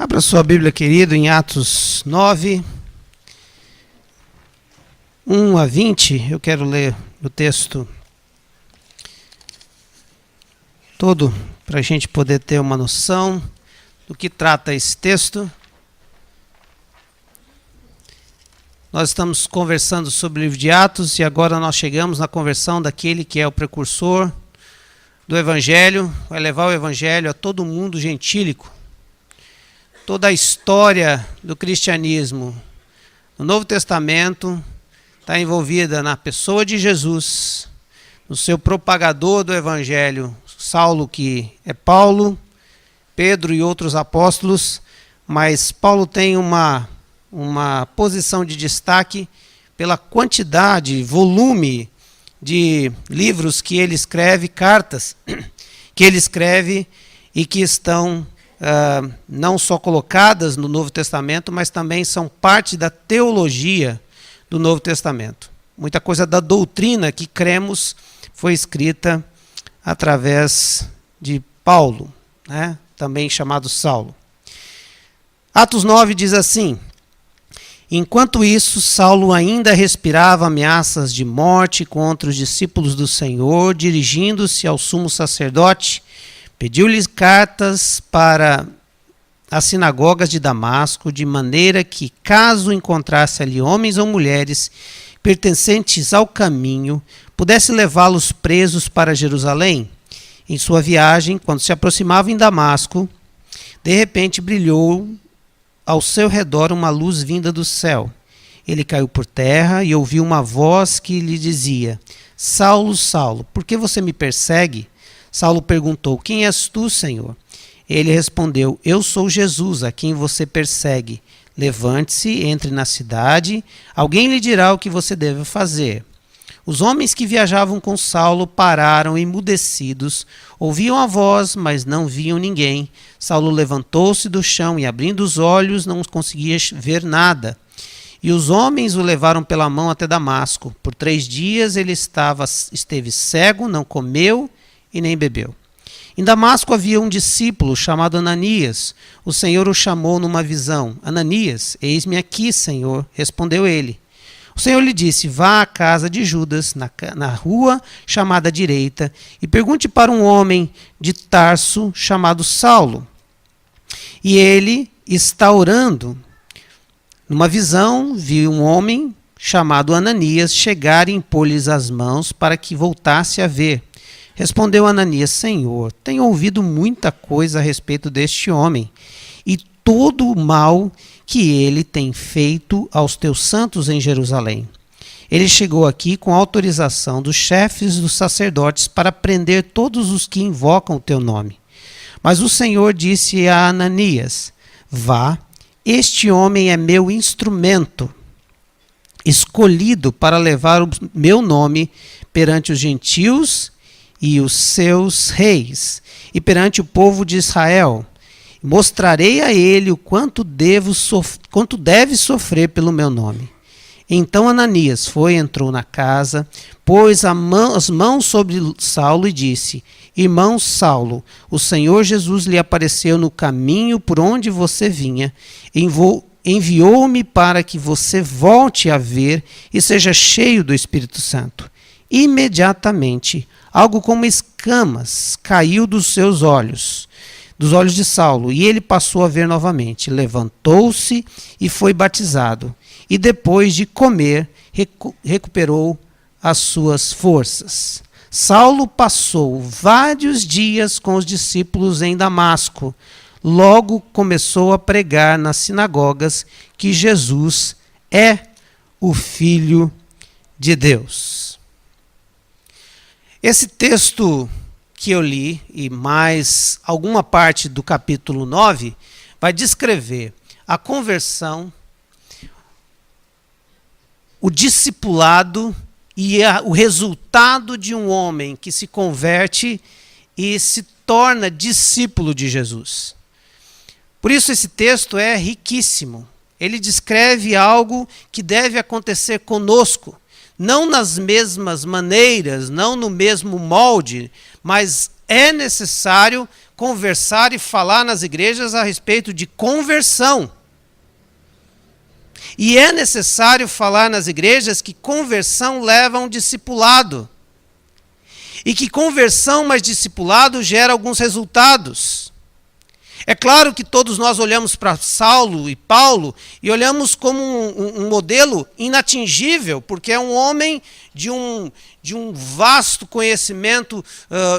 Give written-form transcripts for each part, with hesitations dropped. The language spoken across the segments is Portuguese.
Abra sua Bíblia, querido, em Atos 9, 1 a 20. Eu quero ler o texto todo para a gente poder ter uma noção do que trata esse texto. Nós estamos conversando sobre o livro de Atos e agora nós chegamos na conversão daquele que é o precursor do Evangelho, vai levar o Evangelho a todo mundo gentílico. Toda a história do cristianismo no Novo Testamento está envolvida na pessoa de Jesus, no seu propagador do Evangelho, Saulo, que é Paulo, Pedro e outros apóstolos, mas Paulo tem uma posição de destaque pela quantidade, volume de livros que ele escreve, cartas que ele escreve e que estão não só colocadas no Novo Testamento, mas também são parte da teologia do Novo Testamento. Muita coisa da doutrina que cremos foi escrita através de Paulo, né? Também chamado Saulo. Atos 9 diz assim: enquanto isso, Saulo ainda respirava ameaças de morte contra os discípulos do Senhor, dirigindo-se ao sumo sacerdote, pediu-lhes cartas para as sinagogas de Damasco, de maneira que, caso encontrasse ali homens ou mulheres pertencentes ao caminho, pudesse levá-los presos para Jerusalém. Em sua viagem, quando se aproximava em Damasco, de repente brilhou ao seu redor uma luz vinda do céu. Ele caiu por terra e ouviu uma voz que lhe dizia: Saulo, Saulo, por que você me persegue? Saulo perguntou: quem és tu, Senhor? Ele respondeu: eu sou Jesus, a quem você persegue. Levante-se, entre na cidade, alguém lhe dirá o que você deve fazer. Os homens que viajavam com Saulo pararam emudecidos, ouviam a voz, mas não viam ninguém. Saulo levantou-se do chão e, abrindo os olhos, não conseguia ver nada. E os homens o levaram pela mão até Damasco. Por 3 dias ele esteve cego, não comeu e nem bebeu. Em Damasco havia um discípulo chamado Ananias. O Senhor o chamou numa visão. Ananias, eis-me aqui, Senhor, respondeu ele. O Senhor lhe disse: vá à casa de Judas, na rua chamada Direita, e pergunte para um homem de Tarso chamado Saulo. E ele está orando. Numa visão, viu um homem chamado Ananias chegar e impor-lhes as mãos para que voltasse a ver. Respondeu Ananias: Senhor, tenho ouvido muita coisa a respeito deste homem e todo o mal que ele tem feito aos teus santos em Jerusalém. Ele chegou aqui com autorização dos chefes dos sacerdotes para prender todos os que invocam o teu nome. Mas o Senhor disse a Ananias: vá, este homem é meu instrumento, escolhido para levar o meu nome perante os gentios e os seus reis, e perante o povo de Israel. Mostrarei a ele o quanto deve sofrer pelo meu nome. Então Ananias entrou na casa, pôs as mãos sobre Saulo e disse: Irmão Saulo, o Senhor Jesus lhe apareceu no caminho por onde você vinha, enviou-me para que você volte a ver e seja cheio do Espírito Santo. Imediatamente, algo como escamas caiu dos olhos de Saulo, e ele passou a ver novamente. Levantou-se e foi batizado, e depois de comer, recuperou as suas forças. Saulo passou vários dias com os discípulos em Damasco. Logo começou a pregar nas sinagogas que Jesus é o Filho de Deus. Esse texto que eu li, e mais alguma parte do capítulo 9, vai descrever a conversão, o discipulado e o resultado de um homem que se converte e se torna discípulo de Jesus. Por isso esse texto é riquíssimo. Ele descreve algo que deve acontecer conosco. Não nas mesmas maneiras, não no mesmo molde, mas é necessário conversar e falar nas igrejas a respeito de conversão. E é necessário falar nas igrejas que conversão leva a um discipulado. E que conversão mais discipulado gera alguns resultados. É claro que todos nós olhamos para Saulo e Paulo e olhamos como um modelo inatingível, porque é um homem de um vasto conhecimento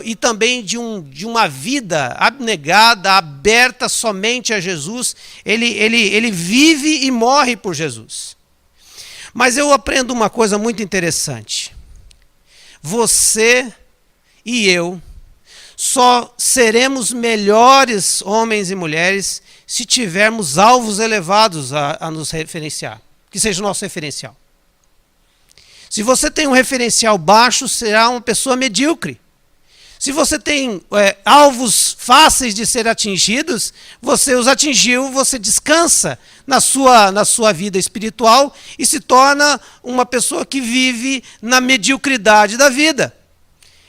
e também de uma vida abnegada, aberta somente a Jesus. Ele vive e morre por Jesus. Mas eu aprendo uma coisa muito interessante. Você e eu só seremos melhores homens e mulheres se tivermos alvos elevados a nos referenciar, que seja o nosso referencial. Se você tem um referencial baixo, será uma pessoa medíocre. Se você tem alvos fáceis de ser atingidos, você os atingiu, você descansa na sua vida espiritual e se torna uma pessoa que vive na mediocridade da vida.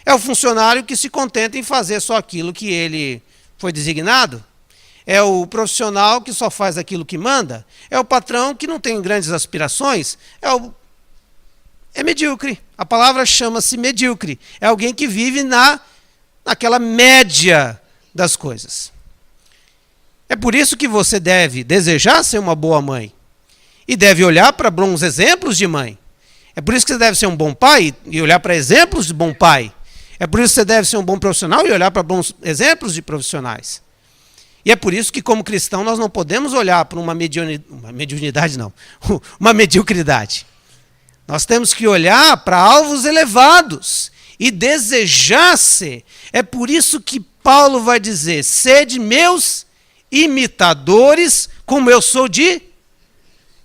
É o funcionário que se contenta em fazer só aquilo que ele foi designado. É o profissional que só faz aquilo que manda. É o patrão que não tem grandes aspirações. É medíocre. A palavra chama-se medíocre. É alguém que vive naquela média das coisas. É por isso que você deve desejar ser uma boa mãe. E deve olhar para bons exemplos de mãe. É por isso que você deve ser um bom pai e olhar para exemplos de bom pai. É por isso que você deve ser um bom profissional e olhar para bons exemplos de profissionais. E é por isso que, como cristão, nós não podemos olhar para uma mediunidade, não, uma mediocridade. Nós temos que olhar para alvos elevados e desejar ser. É por isso que Paulo vai dizer: sede meus imitadores, como eu sou de...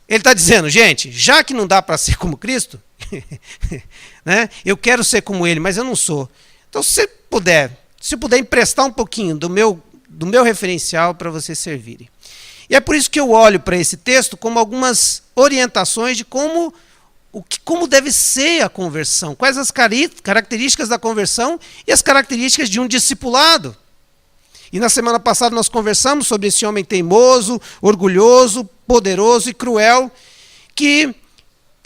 Ele está dizendo, gente, já que não dá para ser como Cristo, né, eu quero ser como ele, mas eu não sou. Então, se puder emprestar um pouquinho do meu referencial para vocês servirem. E é por isso que eu olho para esse texto como algumas orientações de como deve ser a conversão, quais as características da conversão e as características de um discipulado. E na semana passada nós conversamos sobre esse homem teimoso, orgulhoso, poderoso e cruel, que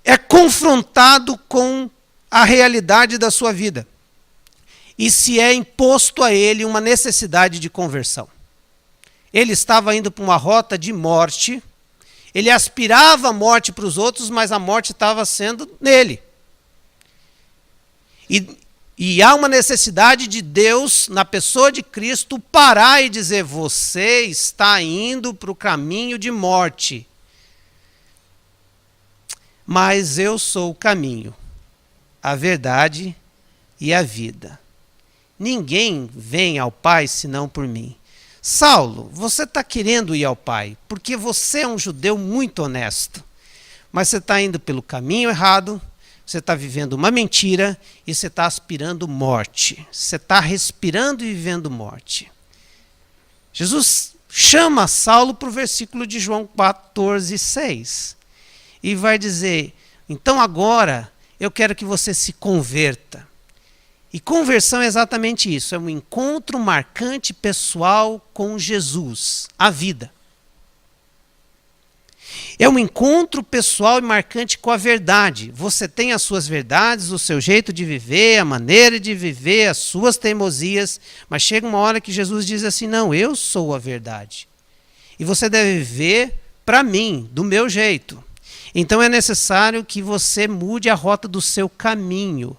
é confrontado com a realidade da sua vida. E se é imposto a ele uma necessidade de conversão. Ele estava indo para uma rota de morte, ele aspirava a morte para os outros, mas a morte estava sendo nele. E há uma necessidade de Deus, na pessoa de Cristo, parar e dizer: você está indo para o caminho de morte. Mas eu sou o caminho, a verdade e a vida. Ninguém vem ao Pai senão por mim. Saulo, você está querendo ir ao Pai, porque você é um judeu muito honesto. Mas você está indo pelo caminho errado, você está vivendo uma mentira e você está aspirando morte. Você está respirando e vivendo morte. Jesus chama Saulo para o versículo de João 14:6 e vai dizer: então agora eu quero que você se converta. E conversão é exatamente isso, é um encontro marcante pessoal com Jesus, a vida. É um encontro pessoal e marcante com a verdade. Você tem as suas verdades, o seu jeito de viver, a maneira de viver, as suas teimosias, mas chega uma hora que Jesus diz assim: não, eu sou a verdade. E você deve viver para mim, do meu jeito. Então é necessário que você mude a rota do seu caminho.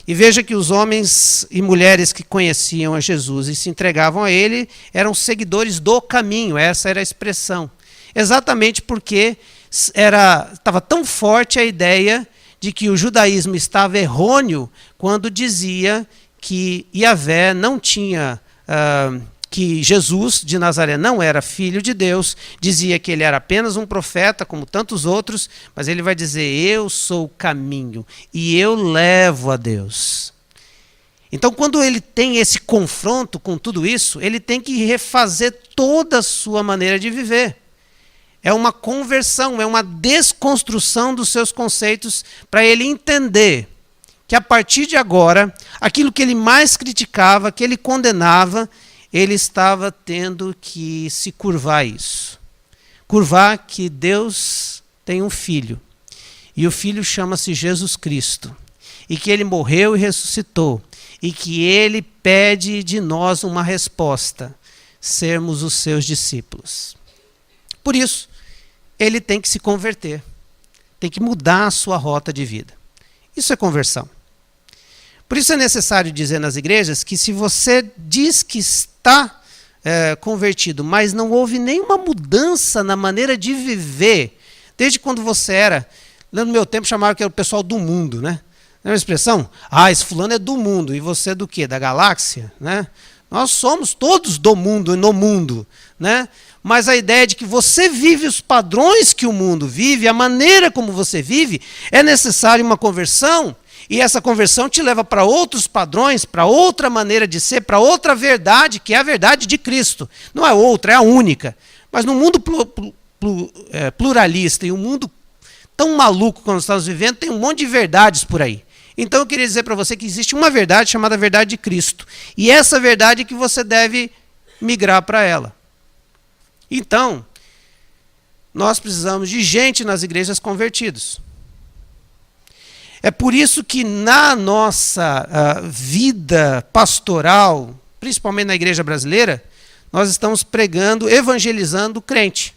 E veja que os homens e mulheres que conheciam a Jesus e se entregavam a ele eram seguidores do caminho, essa era a expressão. Exatamente porque estava tão forte a ideia de que o judaísmo estava errôneo quando dizia que Yahvé não tinha, que Jesus de Nazaré não era filho de Deus, dizia que ele era apenas um profeta, como tantos outros, mas ele vai dizer: eu sou o caminho e eu levo a Deus. Então, quando ele tem esse confronto com tudo isso, ele tem que refazer toda a sua maneira de viver. É uma conversão, é uma desconstrução dos seus conceitos para ele entender que a partir de agora, aquilo que ele mais criticava, que ele condenava, ele estava tendo que se curvar a isso. Curvar que Deus tem um filho, e o filho chama-se Jesus Cristo, e que ele morreu e ressuscitou, e que ele pede de nós uma resposta: sermos os seus discípulos. Por isso, ele tem que se converter, tem que mudar a sua rota de vida. Isso é conversão. Por isso é necessário dizer nas igrejas que se você diz que está convertido, mas não houve nenhuma mudança na maneira de viver, desde quando você era, no meu tempo chamavam que era o pessoal do mundo, né? Não é uma expressão? Ah, esse fulano é do mundo, e você é do quê? Da galáxia? Né? Nós somos todos do mundo e no mundo, né? Mas a ideia de que você vive os padrões que o mundo vive, a maneira como você vive, é necessário uma conversão, e essa conversão te leva para outros padrões, para outra maneira de ser, para outra verdade, que é a verdade de Cristo. Não é outra, é a única. Mas no mundo pluralista e um mundo tão maluco como nós estamos vivendo, tem um monte de verdades por aí. Então eu queria dizer para você que existe uma verdade chamada verdade de Cristo. E essa verdade é que você deve migrar para ela. Então, nós precisamos de gente nas igrejas convertidos. É por isso que na nossa vida pastoral, principalmente na igreja brasileira, nós estamos pregando, evangelizando o crente.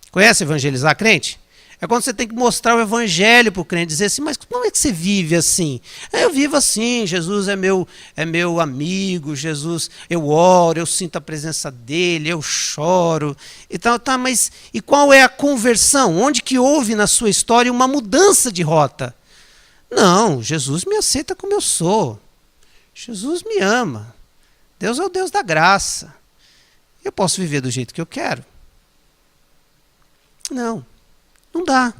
Conhece evangelizar crente? É quando você tem que mostrar o evangelho para o crente, dizer assim: mas como é que você vive assim? Eu vivo assim, Jesus é meu amigo, Jesus, eu oro, eu sinto a presença dele, eu choro. Então, tá, mas e qual é a conversão? Onde que houve na sua história uma mudança de rota? Não, Jesus me aceita como eu sou. Jesus me ama. Deus é o Deus da graça. Eu posso viver do jeito que eu quero. Não. Não dá.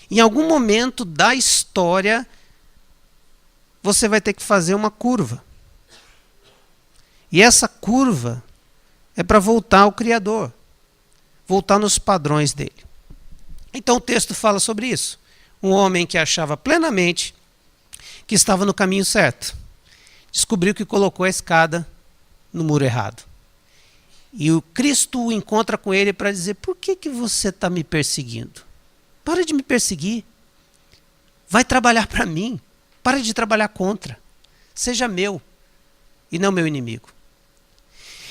Em algum momento da história, você vai ter que fazer uma curva. E essa curva é para voltar ao Criador. Voltar nos padrões dele. Então o texto fala sobre isso. Um homem que achava plenamente que estava no caminho certo, descobriu que colocou a escada no muro errado. E o Cristo o encontra com ele para dizer: por que você está me perseguindo? Para de me perseguir. Vai trabalhar para mim. Para de trabalhar contra. Seja meu e não meu inimigo.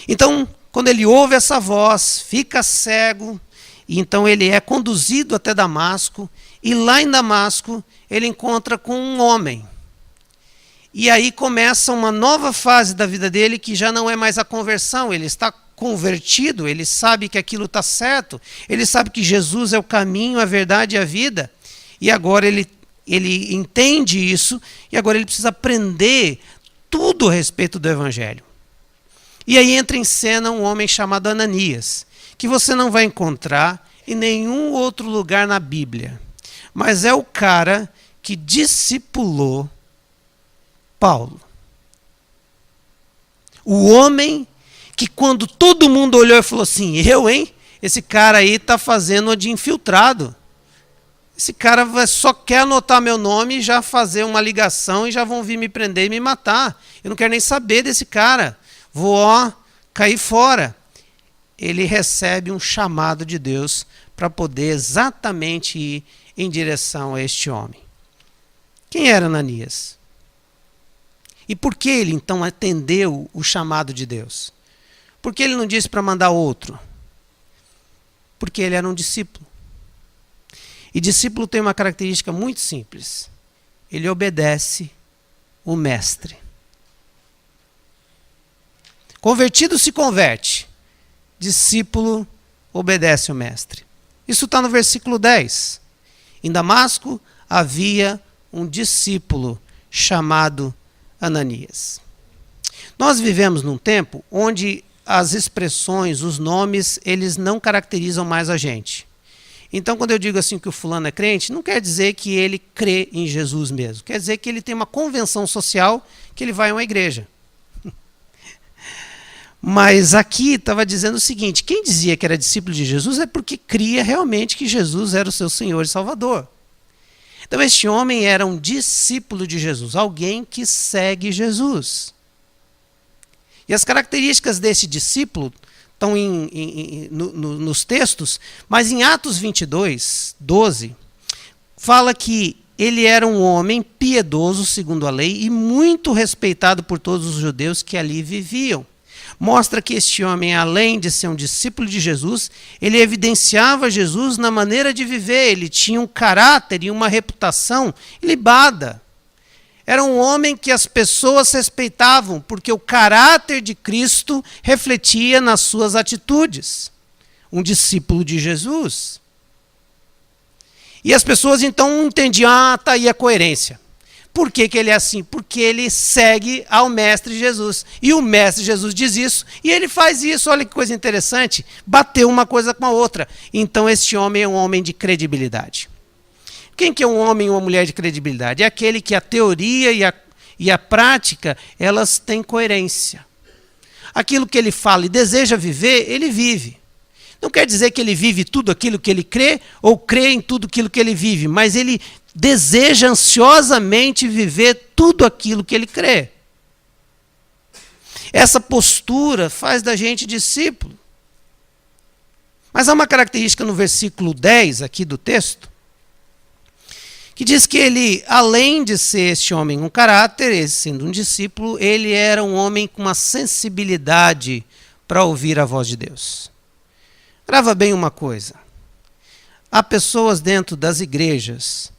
Então, quando ele ouve essa voz, fica cego, e então ele é conduzido até Damasco, e lá em Damasco ele encontra com um homem. E aí começa uma nova fase da vida dele, que já não é mais a conversão, ele está convertido, ele sabe que aquilo está certo, ele sabe que Jesus é o caminho, a verdade e a vida, e agora ele entende isso, e agora ele precisa aprender tudo a respeito do Evangelho. E aí entra em cena um homem chamado Ananias, que você não vai encontrar em nenhum outro lugar na Bíblia, mas é o cara que discipulou Paulo. O homem que quando todo mundo olhou e falou assim: esse cara aí está fazendo de infiltrado. Esse cara só quer anotar meu nome e já fazer uma ligação e já vão vir me prender e me matar. Eu não quero nem saber desse cara. Vou cair fora. Ele recebe um chamado de Deus para poder exatamente ir em direção a este homem. Quem era Ananias? E por que ele então atendeu o chamado de Deus? Por que ele não disse para mandar outro? Porque ele era um discípulo. E discípulo tem uma característica muito simples. Ele obedece o mestre. Convertido se converte. Discípulo obedece o mestre. Isso está no versículo 10. Em Damasco havia um discípulo chamado Ananias. Nós vivemos num tempo onde as expressões, os nomes, eles não caracterizam mais a gente. Então, quando eu digo assim que o fulano é crente, não quer dizer que ele crê em Jesus mesmo. Quer dizer que ele tem uma convenção social, que ele vai a uma igreja. Mas aqui estava dizendo o seguinte: quem dizia que era discípulo de Jesus é porque cria realmente que Jesus era o seu Senhor e Salvador. Então este homem era um discípulo de Jesus, alguém que segue Jesus. E as características desse discípulo estão nos textos, mas em Atos 22, 12, fala que ele era um homem piedoso segundo a lei e muito respeitado por todos os judeus que ali viviam. Mostra que este homem, além de ser um discípulo de Jesus, ele evidenciava Jesus na maneira de viver. Ele tinha um caráter e uma reputação ilibada. Era um homem que as pessoas respeitavam, porque o caráter de Cristo refletia nas suas atitudes. Um discípulo de Jesus. E as pessoas então entendiam, está aí a coerência. Por que ele é assim? Porque ele segue ao Mestre Jesus. E o Mestre Jesus diz isso, e ele faz isso. Olha que coisa interessante. Bateu uma coisa com a outra. Então este homem é um homem de credibilidade. Quem que é um homem e uma mulher de credibilidade? É aquele que a teoria e a prática, elas têm coerência. Aquilo que ele fala e deseja viver, ele vive. Não quer dizer que ele vive tudo aquilo que ele crê, ou crê em tudo aquilo que ele vive, mas ele deseja ansiosamente viver tudo aquilo que ele crê. Essa postura faz da gente discípulo. Mas há uma característica no versículo 10 aqui do texto, que diz que ele, além de ser este homem com caráter, ele sendo um discípulo, ele era um homem com uma sensibilidade para ouvir a voz de Deus. Grava bem uma coisa. Há pessoas dentro das igrejas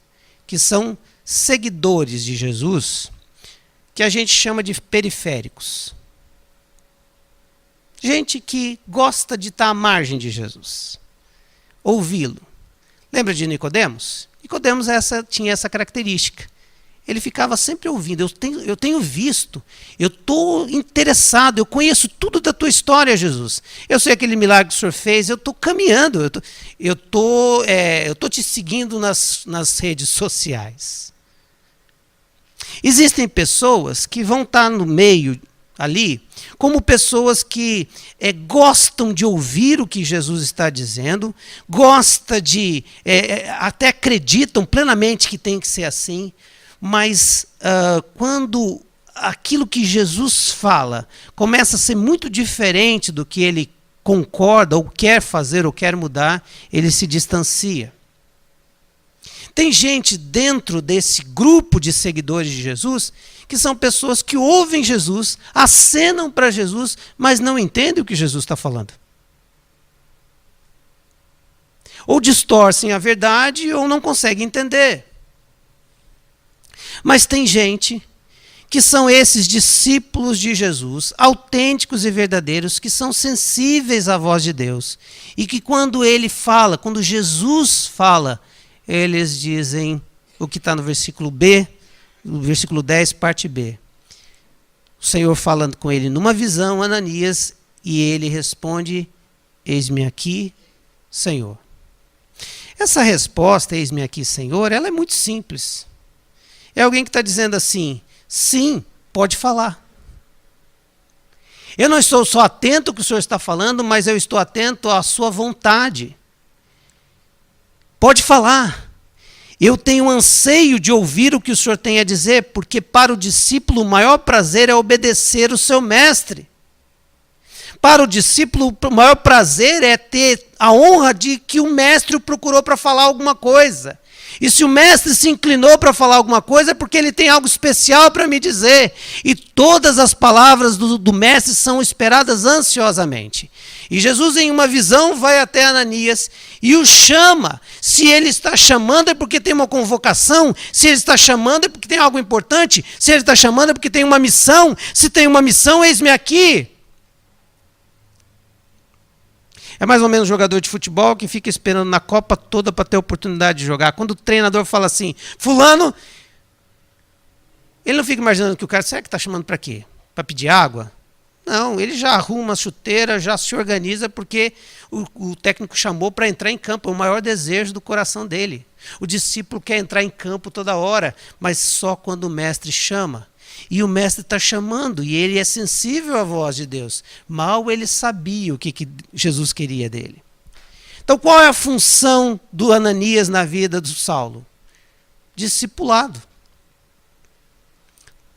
que são seguidores de Jesus, que a gente chama de periféricos. Gente que gosta de estar à margem de Jesus. Ouvi-lo. Lembra de Nicodemos? Nicodemos tinha essa característica. Ele ficava sempre ouvindo. Eu tenho visto, eu estou interessado, eu conheço tudo da tua história, Jesus. Eu sei aquele milagre que o Senhor fez, eu estou caminhando, eu estou te seguindo nas redes sociais. Existem pessoas que vão estar no meio ali, como pessoas que gostam de ouvir o que Jesus está dizendo, até acreditam plenamente que tem que ser assim, mas quando aquilo que Jesus fala começa a ser muito diferente do que ele concorda, ou quer fazer, ou quer mudar, ele se distancia. Tem gente dentro desse grupo de seguidores de Jesus que são pessoas que ouvem Jesus, acenam para Jesus, mas não entendem o que Jesus está falando. Ou distorcem a verdade ou não conseguem entender. Mas tem gente que são esses discípulos de Jesus, autênticos e verdadeiros, que são sensíveis à voz de Deus. E que quando ele fala, quando Jesus fala, eles dizem o que está no versículo B, no versículo 10, parte B. O Senhor falando com ele numa visão, Ananias, e ele responde, eis-me aqui, Senhor. Essa resposta, eis-me aqui, Senhor, ela é muito simples. É alguém que está dizendo assim, sim, pode falar. Eu não estou só atento ao que o Senhor está falando, mas eu estou atento à sua vontade. Pode falar. Eu tenho anseio de ouvir o que o Senhor tem a dizer, porque para o discípulo o maior prazer é obedecer o seu mestre. Para o discípulo o maior prazer é ter a honra de que o mestre o procurou para falar alguma coisa. E se o mestre se inclinou para falar alguma coisa, é porque ele tem algo especial para me dizer. E todas as palavras do mestre são esperadas ansiosamente. E Jesus, em uma visão, vai até Ananias e o chama. Se ele está chamando é porque tem uma convocação. Se ele está chamando é porque tem algo importante. Se ele está chamando é porque tem uma missão. Se tem uma missão, eis-me aqui. É mais ou menos um jogador de futebol que fica esperando na Copa toda para ter a oportunidade de jogar. Quando o treinador fala assim, fulano, ele não fica imaginando que o cara, será que está chamando para quê? Para pedir água? Não, ele já arruma a chuteira, já se organiza porque o técnico chamou para entrar em campo. É o maior desejo do coração dele. O discípulo quer entrar em campo toda hora, mas só quando o mestre chama. E o mestre está chamando, e ele é sensível à voz de Deus. Mal ele sabia o que Jesus queria dele. Então qual é a função do Ananias na vida do Saulo? Discipulado.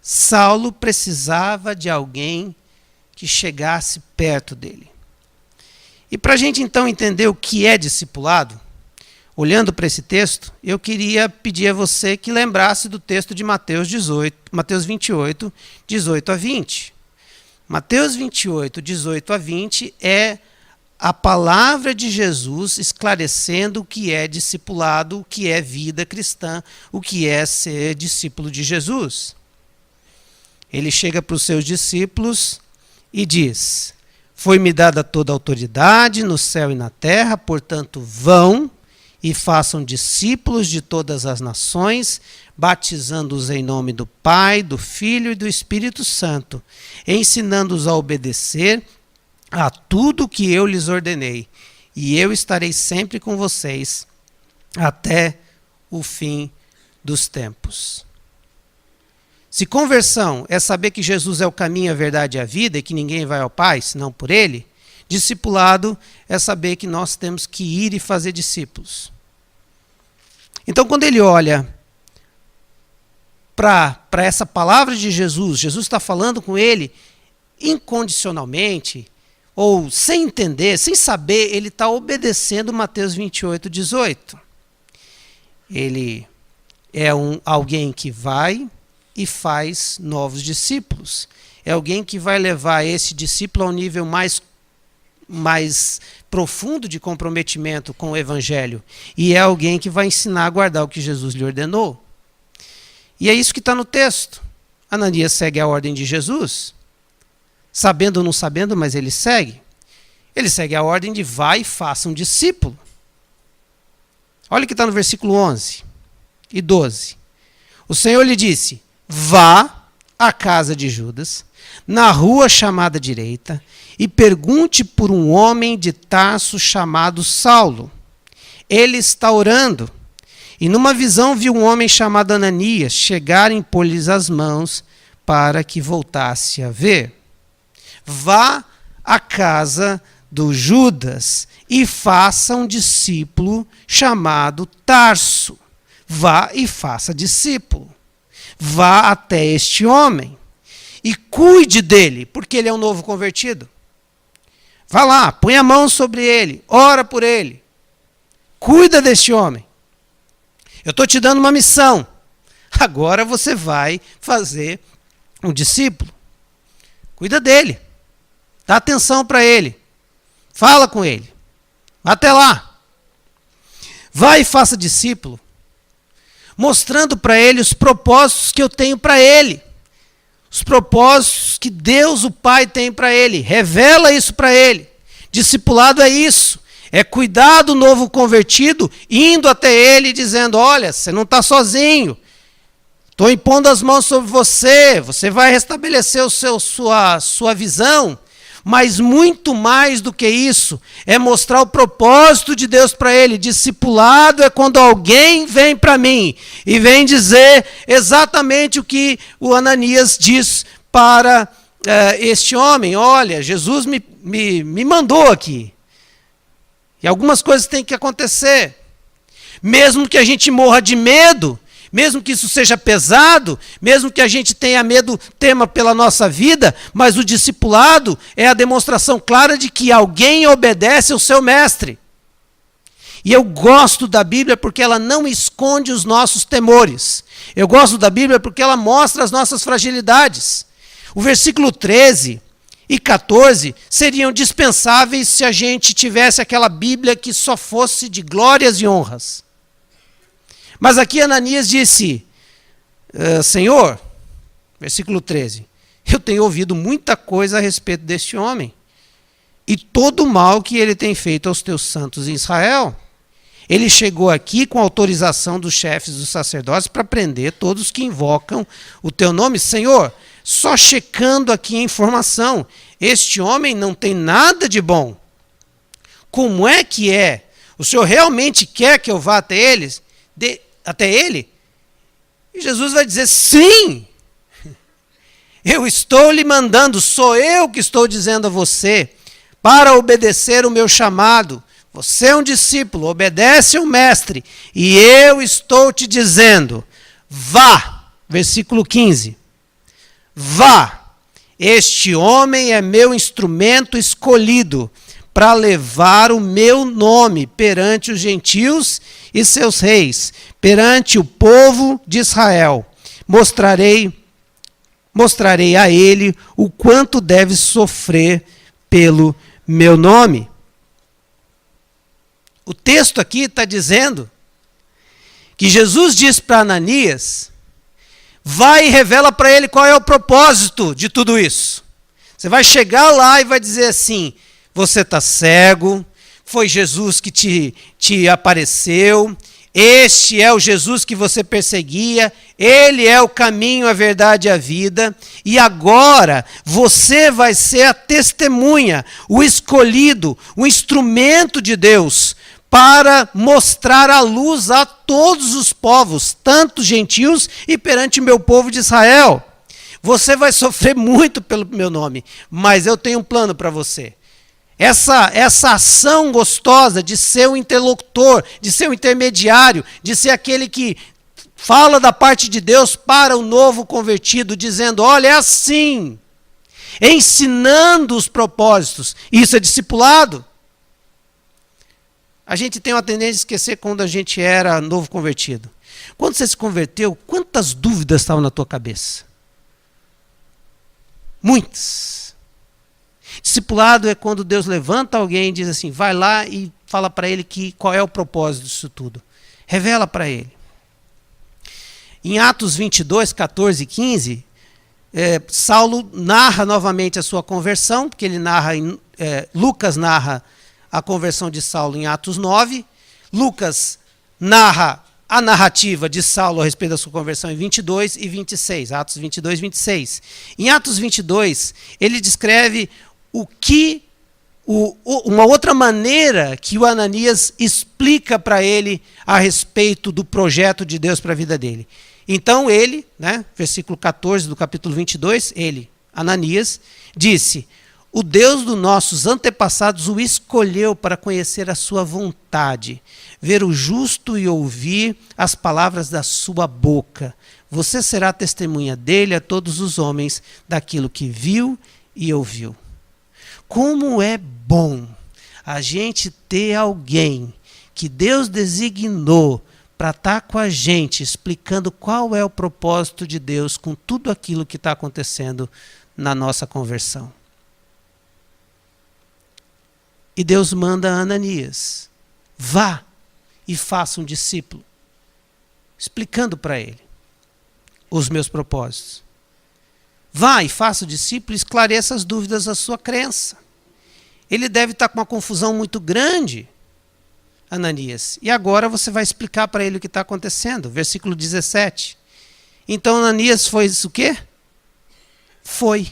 Saulo precisava de alguém que chegasse perto dele. E para a gente então entender o que é discipulado, olhando para esse texto, eu queria pedir a você que lembrasse do texto de Mateus 28, 18 a 20. Mateus 28, 18 a 20 é a palavra de Jesus esclarecendo o que é discipulado, o que é vida cristã, o que é ser discípulo de Jesus. Ele chega para os seus discípulos e diz: foi-me dada toda a autoridade no céu e na terra, portanto vão e façam discípulos de todas as nações, batizando-os em nome do Pai, do Filho e do Espírito Santo, ensinando-os a obedecer a tudo que eu lhes ordenei, e eu estarei sempre com vocês até o fim dos tempos. Se conversão é saber que Jesus é o caminho, a verdade e a vida, e que ninguém vai ao Pai senão por Ele, discipulado é saber que nós temos que ir e fazer discípulos. Então, quando ele olha para essa palavra de Jesus, Jesus está falando com ele incondicionalmente, ou sem entender, sem saber, ele está obedecendo Mateus 28, 18. Ele é alguém que vai e faz novos discípulos. É alguém que vai levar esse discípulo ao nível mais profundo de comprometimento com o Evangelho. E é alguém que vai ensinar a guardar o que Jesus lhe ordenou. E é isso que está no texto. Ananias segue a ordem de Jesus. Sabendo ou não sabendo, mas ele segue. Ele segue a ordem de vai e faça um discípulo. Olha o que está no versículo 11 e 12. O Senhor lhe disse: vá à casa de Judas, na rua chamada direita, e pergunte por um homem de Tarso chamado Saulo. Ele está orando, e numa visão viu um homem chamado Ananias chegar e impor-lhes as mãos para que voltasse a ver. Vá à casa do Judas e faça um discípulo chamado Tarso. Vá e faça discípulo. Vá até este homem e cuide dele, porque ele é um novo convertido. Vá lá, põe a mão sobre ele, ora por ele. Cuida deste homem. Eu estou te dando uma missão. Agora você vai fazer um discípulo. Cuida dele. Dá atenção para ele. Fala com ele. Vá até lá. Vai e faça discípulo, mostrando para ele os propósitos que eu tenho para ele. Os propósitos que Deus, o Pai, tem para ele. Revela isso para ele. Discipulado é isso. É cuidar do novo convertido, indo até ele e dizendo: olha, você não está sozinho. Estou impondo as mãos sobre você. Você vai restabelecer sua visão. Mas muito mais do que isso, é mostrar o propósito de Deus para ele. Discipulado é quando alguém vem para mim e vem dizer exatamente o que o Ananias diz para este homem. Olha, Jesus me mandou aqui. E algumas coisas têm que acontecer. Mesmo que a gente morra de medo, mesmo que isso seja pesado, mesmo que a gente tenha medo, tema pela nossa vida, mas o discipulado é a demonstração clara de que alguém obedece ao seu mestre. E eu gosto da Bíblia porque ela não esconde os nossos temores. Eu gosto da Bíblia porque ela mostra as nossas fragilidades. O versículo 13 e 14 seriam dispensáveis se a gente tivesse aquela Bíblia que só fosse de glórias e honras. Mas aqui Ananias disse: Senhor, versículo 13, eu tenho ouvido muita coisa a respeito deste homem e todo o mal que ele tem feito aos teus santos em Israel. Ele chegou aqui com autorização dos chefes dos sacerdotes para prender todos que invocam o teu nome. Senhor, só checando aqui a informação, este homem não tem nada de bom. Como é que é? O Senhor realmente quer que eu vá até eles? Até ele? E Jesus vai dizer: sim, eu estou lhe mandando, sou eu que estou dizendo a você, para obedecer o meu chamado. Você é um discípulo, obedece ao mestre, e eu estou te dizendo: vá, versículo 15, vá, Este homem é meu instrumento escolhido para levar o meu nome perante os gentios e seus reis, perante o povo de Israel. Mostrarei a ele o quanto deve sofrer pelo meu nome. O texto aqui está dizendo que Jesus diz para Ananias, vai e revela para ele qual é o propósito de tudo isso. Você vai chegar lá e vai dizer assim, você está cego, foi Jesus que te apareceu, este é o Jesus que você perseguia, ele é o caminho, a verdade e a vida, e agora você vai ser a testemunha, o escolhido, o instrumento de Deus, para mostrar a luz a todos os povos, tanto gentios e perante o meu povo de Israel. Você vai sofrer muito pelo meu nome, mas eu tenho um plano para você. Essa ação gostosa de ser o interlocutor, de ser o intermediário, de ser aquele que fala da parte de Deus para o novo convertido, dizendo, olha, é assim, ensinando os propósitos. Isso é discipulado. A gente tem uma tendência a esquecer quando a gente era novo convertido. Quando você se converteu, quantas dúvidas estavam na tua cabeça? Muitas. Discipulado é quando Deus levanta alguém e diz assim, vai lá e fala para ele qual é o propósito disso tudo. Revela para ele. Em Atos 22, 14 e 15, Saulo narra novamente a sua conversão, porque ele Lucas narra a conversão de Saulo em Atos 9, Lucas narra a narrativa de Saulo a respeito da sua conversão em 22 e 26, Atos 22 e 26. Em Atos 22, ele descreve uma outra maneira que o Ananias explica para ele a respeito do projeto de Deus para a vida dele. Então ele, versículo 14 do capítulo 22, ele, Ananias, disse, o Deus dos nossos antepassados o escolheu para conhecer a sua vontade, ver o justo e ouvir as palavras da sua boca. Você será testemunha dele a todos os homens daquilo que viu e ouviu. Como é bom a gente ter alguém que Deus designou para estar com a gente, explicando qual é o propósito de Deus com tudo aquilo que está acontecendo na nossa conversão. E Deus manda a Ananias, vá e faça um discípulo, explicando para ele os meus propósitos. Vá e faça o discípulo e esclareça as dúvidas da sua crença. Ele deve estar com uma confusão muito grande, Ananias. E agora você vai explicar para ele o que está acontecendo. Versículo 17. Então Ananias foi o quê? Foi.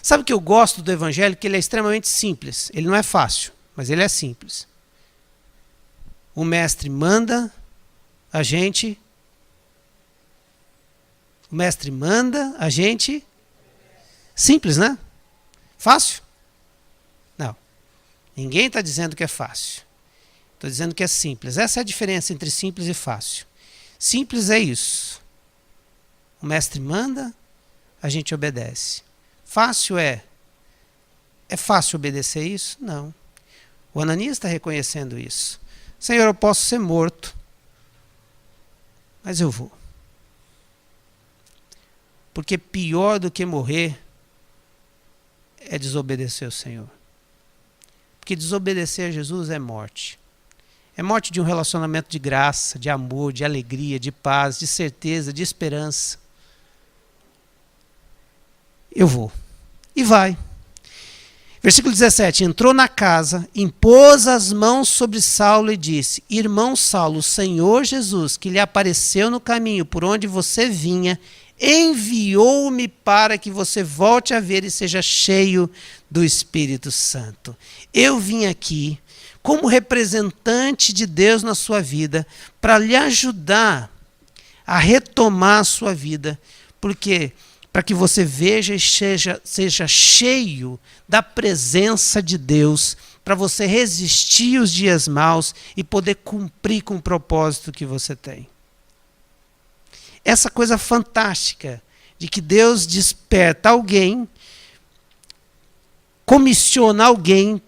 Sabe o que eu gosto do evangelho? Que ele é extremamente simples. Ele não é fácil, mas ele é simples. O mestre manda a gente... O mestre manda a gente... Simples, né? Fácil? Não. Ninguém está dizendo que é fácil. Estou dizendo que é simples. Essa é a diferença entre simples e fácil. Simples é isso. O mestre manda, a gente obedece. Fácil é fácil obedecer isso? Não. O Ananias está reconhecendo isso. Senhor, eu posso ser morto, mas eu vou. Porque pior do que morrer é desobedecer ao Senhor. Porque desobedecer a Jesus é morte. É morte de um relacionamento de graça, de amor, de alegria, de paz, de certeza, de esperança. Eu vou. E vai. Versículo 17. Entrou na casa, impôs as mãos sobre Saulo e disse, irmão Saulo, o Senhor Jesus, que lhe apareceu no caminho por onde você vinha, enviou-me para que você volte a ver e seja cheio do Espírito Santo. Eu vim aqui como representante de Deus na sua vida para lhe ajudar a retomar a sua vida, porque para que você veja e seja cheio da presença de Deus, para você resistir os dias maus e poder cumprir com o propósito que você tem. Essa coisa fantástica de que Deus desperta alguém, comissiona alguém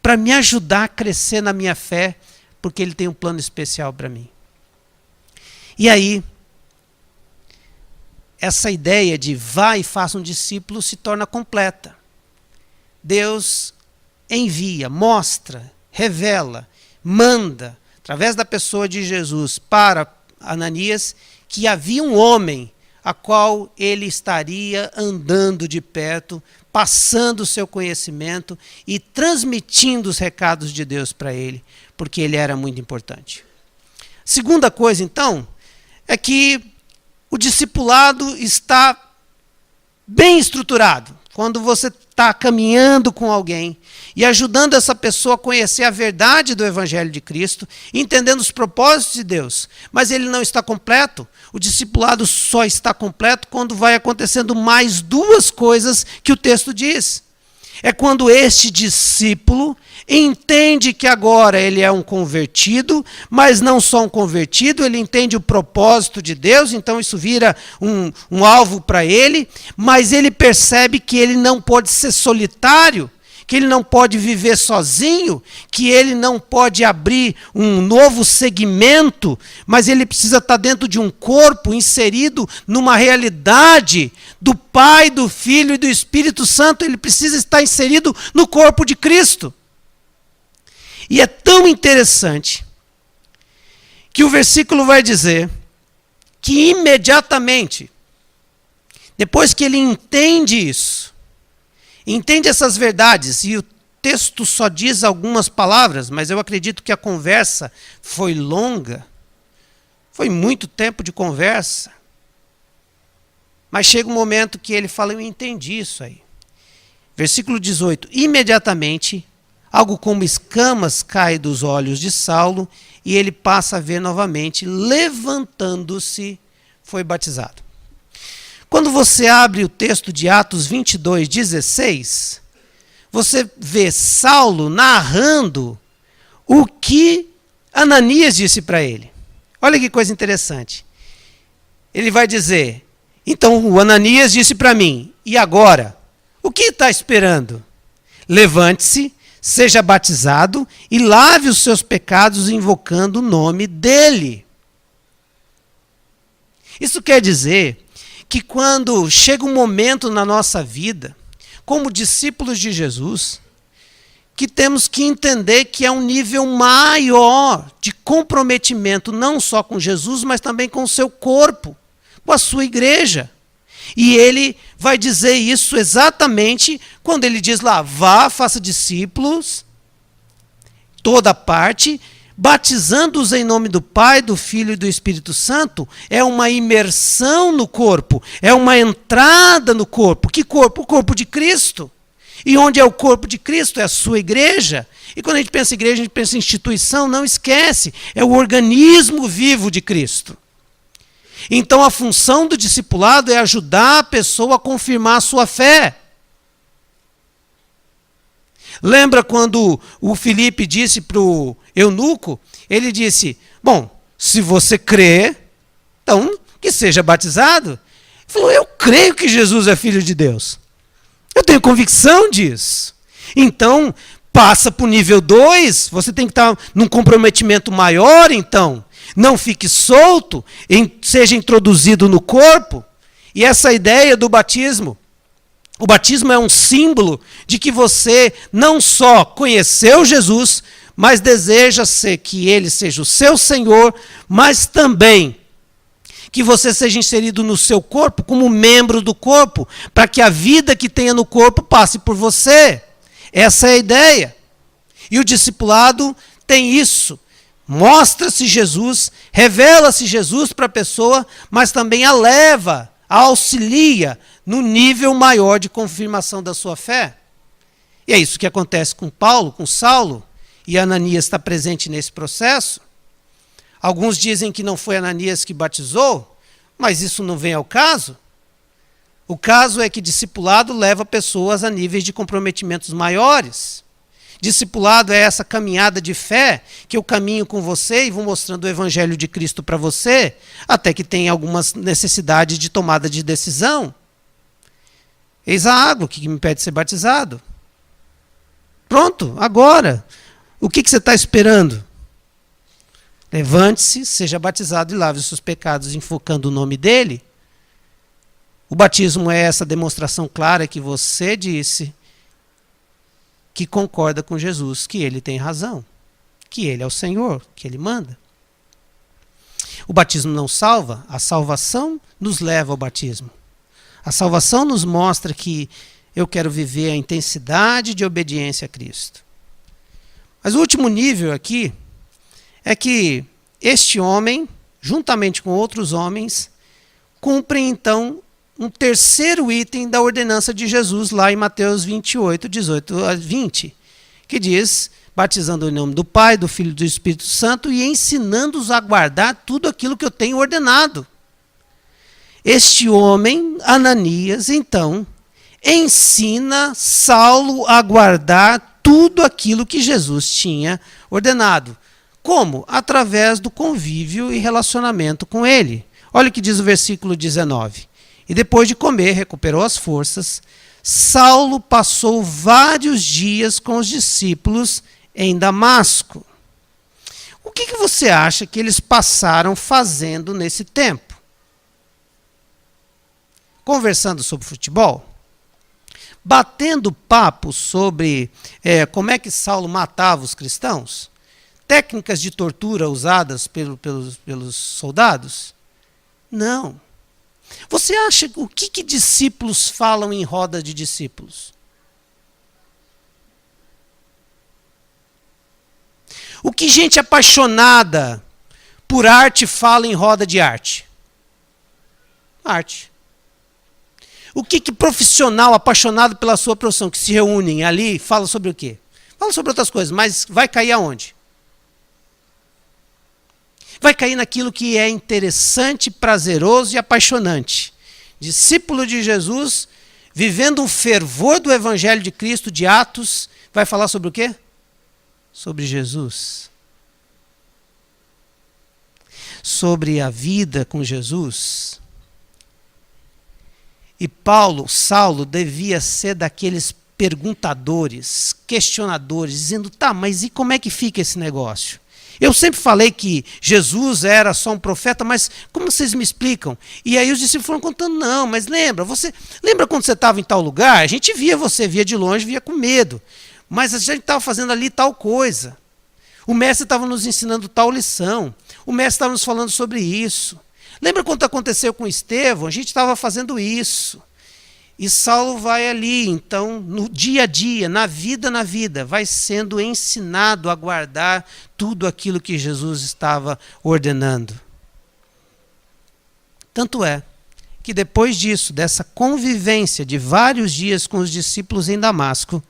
para me ajudar a crescer na minha fé, porque Ele tem um plano especial para mim. E aí, essa ideia de vá e faça um discípulo se torna completa. Deus envia, mostra, revela, manda, através da pessoa de Jesus, para Ananias, que havia um homem a qual ele estaria andando de perto, passando o seu conhecimento e transmitindo os recados de Deus para ele, porque ele era muito importante. Segunda coisa, então, é que o discipulado está bem estruturado. Quando você está caminhando com alguém e ajudando essa pessoa a conhecer a verdade do Evangelho de Cristo, entendendo os propósitos de Deus, mas ele não está completo, o discipulado só está completo quando vai acontecendo mais duas coisas que o texto diz. É quando este discípulo entende que agora ele é um convertido, mas não só um convertido, ele entende o propósito de Deus, então isso vira um alvo para ele, mas ele percebe que ele não pode ser solitário, que ele não pode viver sozinho, que ele não pode abrir um novo segmento, mas ele precisa estar dentro de um corpo inserido numa realidade do Pai, do Filho e do Espírito Santo. Ele precisa estar inserido no corpo de Cristo. E é tão interessante que o versículo vai dizer que imediatamente, depois que ele entende isso, entende essas verdades, e o texto só diz algumas palavras, mas eu acredito que a conversa foi longa, foi muito tempo de conversa, mas chega um momento que ele fala, eu entendi isso aí. Versículo 18, imediatamente, algo como escamas cai dos olhos de Saulo, e ele passa a ver novamente, levantando-se, foi batizado. Quando você abre o texto de Atos 22, 16, você vê Saulo narrando o que Ananias disse para ele. Olha que coisa interessante. Ele vai dizer, então o Ananias disse para mim, e agora? O que está esperando? Levante-se, seja batizado e lave os seus pecados invocando o nome dele. Isso quer dizer que quando chega um momento na nossa vida, como discípulos de Jesus, que temos que entender que é um nível maior de comprometimento, não só com Jesus, mas também com o seu corpo, com a sua igreja. E ele vai dizer isso exatamente quando ele diz lá, vá, faça discípulos, toda parte, batizando-os em nome do Pai, do Filho e do Espírito Santo, é uma imersão no corpo, é uma entrada no corpo. Que corpo? O corpo de Cristo. E onde é o corpo de Cristo? É a sua igreja. E quando a gente pensa em igreja, a gente pensa em instituição, não esquece, é o organismo vivo de Cristo. Então a função do discipulado é ajudar a pessoa a confirmar a sua fé. Lembra quando o Filipe disse para o eunuco, ele disse, bom, se você crê, então que seja batizado. Ele falou, eu creio que Jesus é Filho de Deus. Eu tenho convicção disso. Então, passa para o nível 2, você tem que estar num comprometimento maior, então. Não fique solto, seja introduzido no corpo. E essa ideia do batismo, o batismo é um símbolo de que você não só conheceu Jesus, mas deseja ser que ele seja o seu Senhor, mas também que você seja inserido no seu corpo como membro do corpo, para que a vida que tenha no corpo passe por você. Essa é a ideia. E o discipulado tem isso. Mostra-se Jesus, revela-se Jesus para a pessoa, mas também a leva, a auxilia no nível maior de confirmação da sua fé. E é isso que acontece com Paulo, com Saulo, e Ananias está presente nesse processo. Alguns dizem que não foi Ananias que batizou, mas isso não vem ao caso. O caso é que discipulado leva pessoas a níveis de comprometimentos maiores. Discipulado é essa caminhada de fé que eu caminho com você e vou mostrando o evangelho de Cristo para você, até que tem algumas necessidades de tomada de decisão. Eis a água que me impede de ser batizado. Pronto, agora. O que você está esperando? Levante-se, seja batizado e lave os seus pecados, invocando o nome dele. O batismo é essa demonstração clara que você disse que concorda com Jesus, que ele tem razão, que ele é o Senhor, que ele manda. O batismo não salva, a salvação nos leva ao batismo. A salvação nos mostra que eu quero viver a intensidade de obediência a Cristo. Mas o último nível aqui é que este homem, juntamente com outros homens, cumprem então um terceiro item da ordenança de Jesus lá em Mateus 28, 18 a 20, que diz, batizando em nome do Pai, do Filho e do Espírito Santo e ensinando-os a guardar tudo aquilo que eu tenho ordenado. Este homem, Ananias, então, ensina Saulo a guardar tudo aquilo que Jesus tinha ordenado. Como? Através do convívio e relacionamento com ele. Olha o que diz o versículo 19. E depois de comer, recuperou as forças. Saulo passou vários dias com os discípulos em Damasco. O que você acha que eles passaram fazendo nesse tempo? Conversando sobre futebol? Batendo papo sobre como é que Saulo matava os cristãos? Técnicas de tortura usadas pelos soldados? Não. Você acha o que discípulos falam em roda de discípulos? O que gente apaixonada por arte fala em roda de arte? Arte. O que profissional apaixonado pela sua profissão, que se reúnem ali, fala sobre o quê? Fala sobre outras coisas, mas vai cair aonde? Vai cair naquilo que é interessante, prazeroso e apaixonante. Discípulo de Jesus, vivendo um fervor do Evangelho de Cristo, de Atos, vai falar sobre o quê? Sobre Jesus. Sobre a vida com Jesus. E Saulo devia ser daqueles perguntadores, questionadores, dizendo, tá, mas e como é que fica esse negócio? Eu sempre falei que Jesus era só um profeta, mas como vocês me explicam? E aí os discípulos foram contando, não, mas lembra quando você estava em tal lugar? A gente via você, via de longe, via com medo. Mas a gente estava fazendo ali tal coisa. O mestre estava nos ensinando tal lição. O mestre estava nos falando sobre isso. Lembra quando aconteceu com Estevão? A gente estava fazendo isso. E Saulo vai ali, então, no dia a dia, na vida, vai sendo ensinado a guardar tudo aquilo que Jesus estava ordenando. Tanto é que depois disso, dessa convivência de vários dias com os discípulos em Damasco,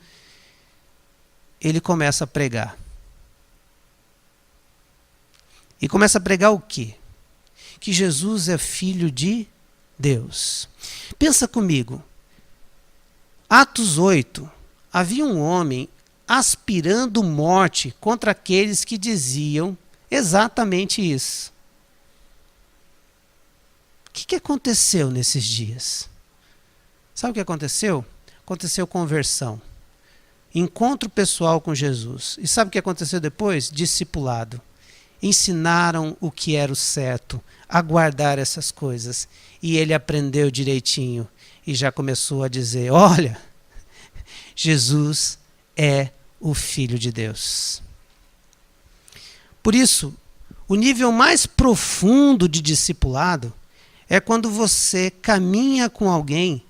ele começa a pregar. E começa a pregar o quê? Que Jesus é filho de Deus. Pensa comigo. Atos 8. Havia um homem aspirando morte contra aqueles que diziam exatamente isso. O que aconteceu nesses dias? Sabe o que aconteceu? Aconteceu conversão. Encontro pessoal com Jesus. E sabe o que aconteceu depois? Discipulado. Ensinaram o que era o certo, a guardar essas coisas. E ele aprendeu direitinho. E já começou a dizer, olha, Jesus é o Filho de Deus. Por isso, o nível mais profundo de discipulado é quando você caminha com alguém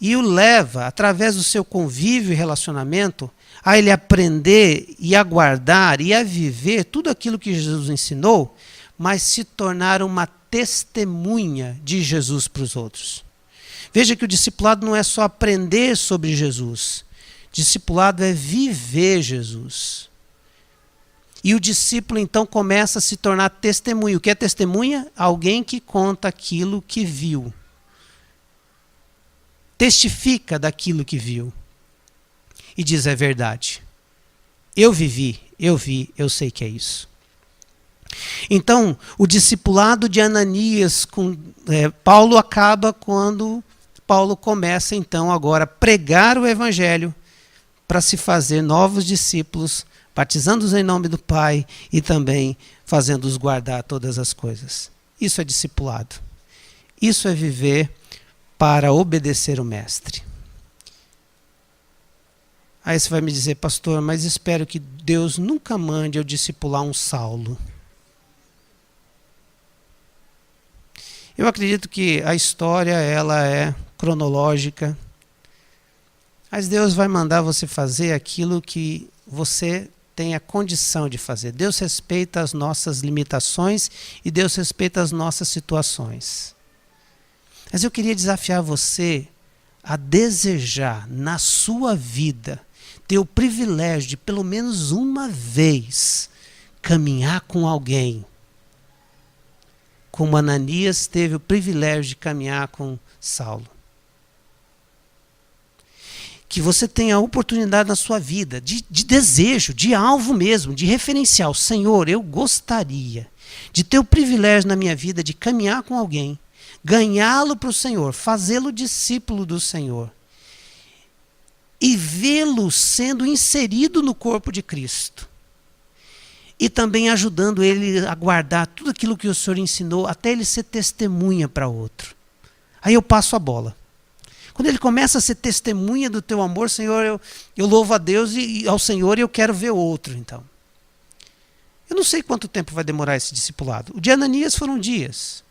e o leva, através do seu convívio e relacionamento, a ele aprender e a guardar e a viver tudo aquilo que Jesus ensinou, mas se tornar uma testemunha de Jesus para os outros. Veja que o discipulado não é só aprender sobre Jesus. Discipulado é viver Jesus. E o discípulo então começa a se tornar testemunha. O que é testemunha? Alguém que conta aquilo que viu. Testifica daquilo que viu. E diz, é verdade. Eu vivi, eu vi, eu sei que é isso. Então, o discipulado de Ananias com Paulo acaba quando Paulo começa então agora a pregar o evangelho para se fazer novos discípulos, batizando-os em nome do Pai e também fazendo-os guardar todas as coisas. Isso é discipulado. Isso é viver para obedecer o mestre. Aí você vai me dizer, pastor, mas espero que Deus nunca mande eu discipular um Saulo. Eu acredito que a história ela é cronológica, mas Deus vai mandar você fazer aquilo que você tem a condição de fazer. Deus respeita as nossas limitações e Deus respeita as nossas situações. Mas eu queria desafiar você a desejar na sua vida ter o privilégio de pelo menos uma vez caminhar com alguém, como Ananias teve o privilégio de caminhar com Saulo. Que você tenha a oportunidade na sua vida, de desejo, de alvo mesmo, de referencial. Senhor, eu gostaria de ter o privilégio na minha vida de caminhar com alguém, ganhá-lo para o Senhor, fazê-lo discípulo do Senhor e vê-lo sendo inserido no corpo de Cristo. E também ajudando ele a guardar tudo aquilo que o Senhor ensinou, até ele ser testemunha para outro. Aí eu passo a bola. Quando ele começa a ser testemunha do teu amor, Senhor, eu louvo a Deus e ao Senhor e eu quero ver outro, então. Eu não sei quanto tempo vai demorar esse discipulado. O de Ananias foram dias.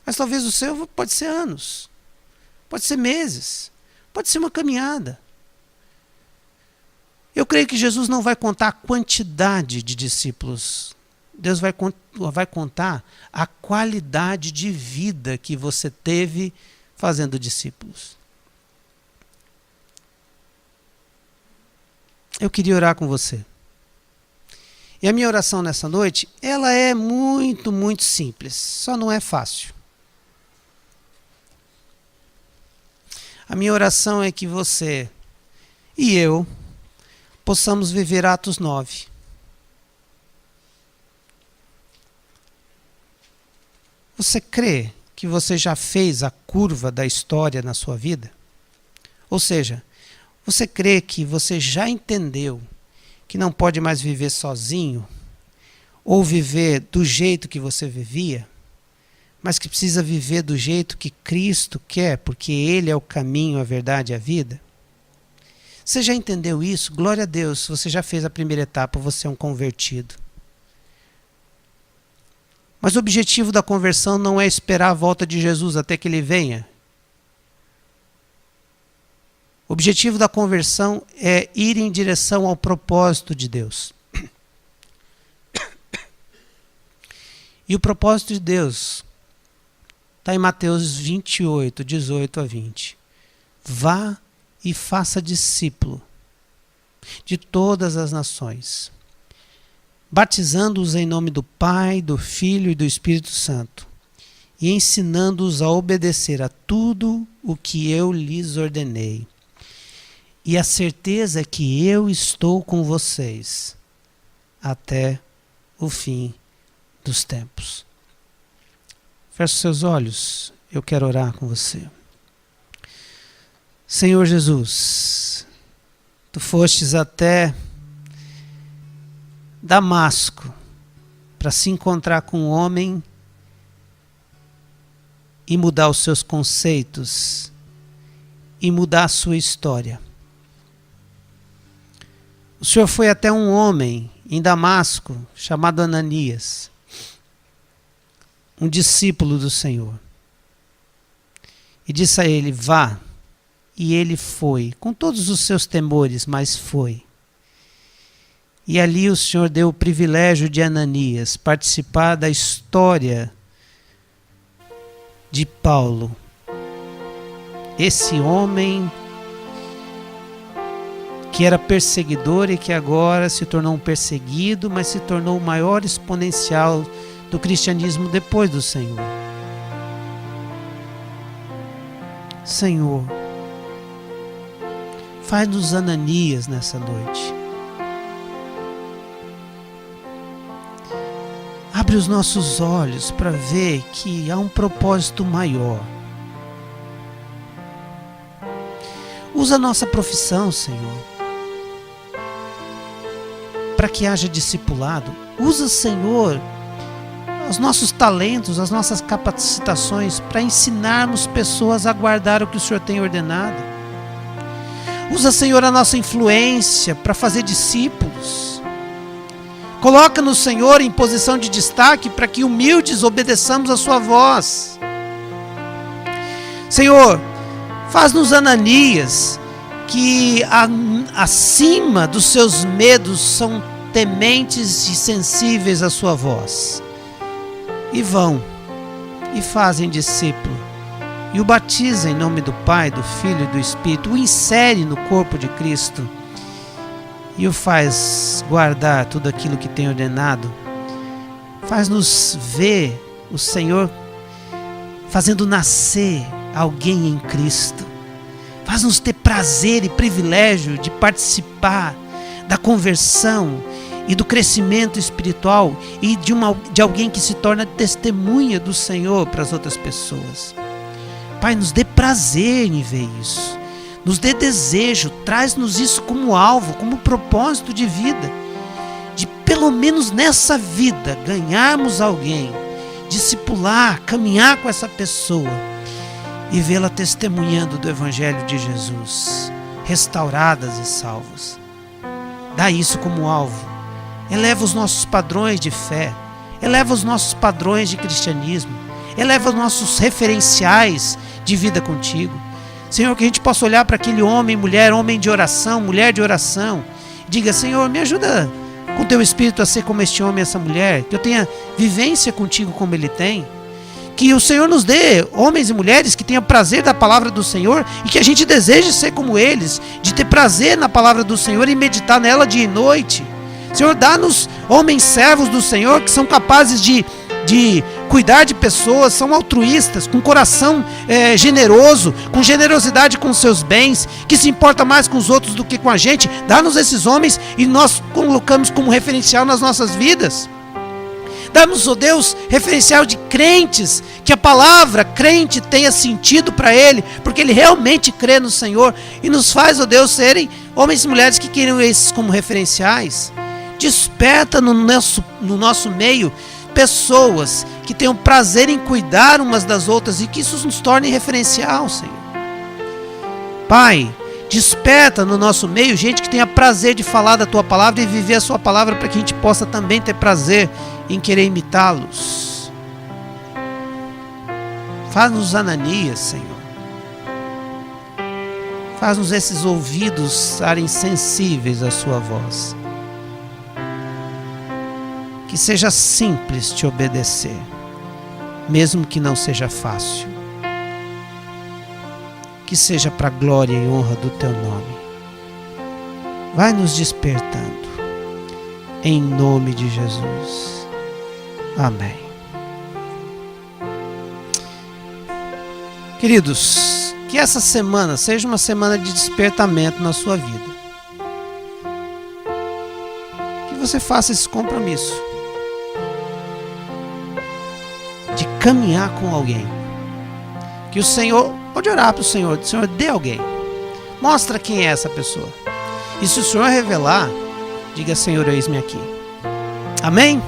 Mas talvez o seu pode ser anos. Pode ser meses. Pode ser uma caminhada. Eu creio que Jesus não vai contar a quantidade de discípulos. Deus vai contar a qualidade de vida que você teve fazendo discípulos. Eu queria orar com você. E a minha oração nessa noite, ela é muito, muito simples. Só não é fácil. A minha oração é que você e eu possamos viver Atos 9. Você crê que você já fez a curva da história na sua vida? Ou seja, você crê que você já entendeu que não pode mais viver sozinho ou viver do jeito que você vivia, mas que precisa viver do jeito que Cristo quer, porque Ele é o caminho, a verdade e a vida? Você já entendeu isso? Glória a Deus, se você já fez a primeira etapa, você é um convertido. Mas o objetivo da conversão não é esperar a volta de Jesus até que Ele venha. O objetivo da conversão é ir em direção ao propósito de Deus. E o propósito de Deus está em Mateus 28, 18 a 20. Vá e faça discípulo de todas as nações, batizando-os em nome do Pai, do Filho e do Espírito Santo, e ensinando-os a obedecer a tudo o que eu lhes ordenei. E a certeza é que eu estou com vocês até o fim dos tempos. Feche seus olhos, eu quero orar com você. Senhor Jesus, Tu fostes até Damasco para se encontrar com um homem e mudar os seus conceitos e mudar a sua história. O Senhor foi até um homem em Damasco chamado Ananias, um discípulo do Senhor, e disse a ele: vá. E ele foi, com todos os seus temores, mas foi. E ali o Senhor deu o privilégio de Ananias participar da história de Paulo. Esse homem que era perseguidor e que agora se tornou um perseguido, mas se tornou o maior exponencial do cristianismo depois do Senhor. Senhor, faz-nos Ananias nessa noite. abre os nossos olhos para ver que há um propósito maior. Usa a nossa profissão, Senhor, para que haja discipulado. Usa, Senhor, os nossos talentos, as nossas capacitações para ensinarmos pessoas a guardar o que o Senhor tem ordenado. Usa, Senhor, a nossa influência para fazer discípulos. Coloca-nos, Senhor, em posição de destaque para que humildes obedeçamos a sua voz. Senhor, faz-nos Ananias, que acima dos seus medos são tementes e sensíveis à sua voz. E vão, e fazem discípulo, e o batizam em nome do Pai, do Filho e do Espírito, o insere no corpo de Cristo, e o faz guardar tudo aquilo que tem ordenado. Faz-nos ver o Senhor fazendo nascer alguém em Cristo. Faz-nos ter prazer e privilégio de participar da conversão e do crescimento espiritual e de alguém que se torna testemunha do Senhor para as outras pessoas. Pai, nos dê prazer em ver isso. Nos dê desejo, traz-nos isso como alvo, como propósito de vida. De pelo menos nessa vida ganharmos alguém, discipular, caminhar com essa pessoa e vê-la testemunhando do Evangelho de Jesus, restauradas e salvas. Dá isso como alvo. Eleva os nossos padrões de fé, eleva os nossos padrões de cristianismo, eleva os nossos referenciais de vida contigo. Senhor, que a gente possa olhar para aquele homem, mulher, homem de oração, mulher de oração, e diga: Senhor, me ajuda com teu Espírito a ser como este homem, essa mulher, que eu tenha vivência contigo como ele tem. Que o Senhor nos dê homens e mulheres que tenham prazer da palavra do Senhor e que a gente deseje ser como eles, de ter prazer na palavra do Senhor e meditar nela dia e noite. Senhor, dá-nos homens servos do Senhor que são capazes de cuidar de pessoas, são altruístas, com coração generoso, com generosidade com seus bens, que se importa mais com os outros do que com a gente. Dá-nos esses homens e nós colocamos como referencial nas nossas vidas. Dá-nos, ó Deus, referencial de crentes, que a palavra crente tenha sentido para ele, porque ele realmente crê no Senhor, e nos faz, ó Deus, serem homens e mulheres que queiram esses como referenciais. Desperta no nosso meio pessoas que tenham prazer em cuidar umas das outras e que isso nos torne referencial, Senhor. Pai, desperta no nosso meio gente que tenha prazer de falar da Tua palavra e viver a Sua palavra para que a gente possa também ter prazer em querer imitá-los. Faz-nos Ananias, Senhor. Faz-nos esses ouvidos estarem sensíveis à Sua voz. Que seja simples te obedecer, mesmo que não seja fácil. Que seja para a glória e honra do Teu nome. Vai nos despertando, em nome de Jesus. Amém. Queridos, que essa semana seja uma semana de despertamento na sua vida. Que você faça esse compromisso de caminhar com alguém. Que o Senhor, pode orar para o Senhor dê alguém. Mostra quem é essa pessoa. E se o Senhor revelar, diga: Senhor, eis-me aqui. Amém?